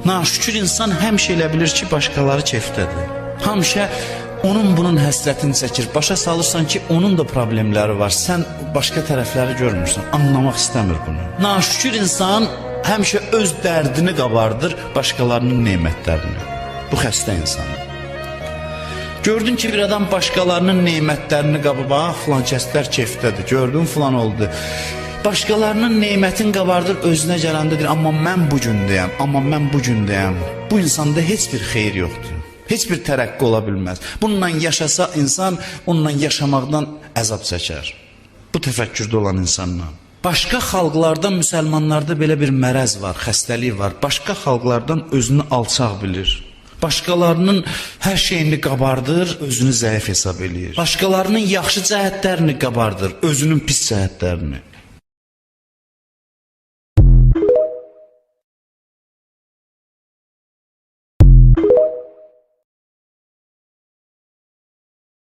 Naşükür insan həmişə elə bilir ki, başqaları keyfdədir. Həmişə onun bunun həsrətini çəkir. Başa salırsan ki, onun da problemləri var. Sən başqa tərəfləri görmürsən. Anlamaq istəmir bunu. Naşükür insan həmişə öz dərdini qabardır, başqalarının nemətlərini. Bu xəstə insandır. Gördün ki, bir adam başqalarının nemətlərini qabır, filan kəslər keyfdədir, gördün filan oldu. Başqalarının neymətini qabardır, özünə gələndə deyir, amma mən bu gündəyəm, amma mən bu gündəyəm. Bu insanda heç bir xeyir yoxdur. Heç bir tərəqqi ola bilməz. Bununla yaşasa insan, onunla yaşamaqdan əzab çəkər. Bu təfəkkürdə olan insanla. Başqa xalqlardan, müsəlmanlarda belə bir mərəz var, xəstəlik var. Başqa xalqlardan özünü alçaq bilir. Başqalarının hər şeyini qabardır, özünü zəif hesab eləyir. Başqalarının yaxşı cəhətlərini qabardır, özünün pis cəhətlərini.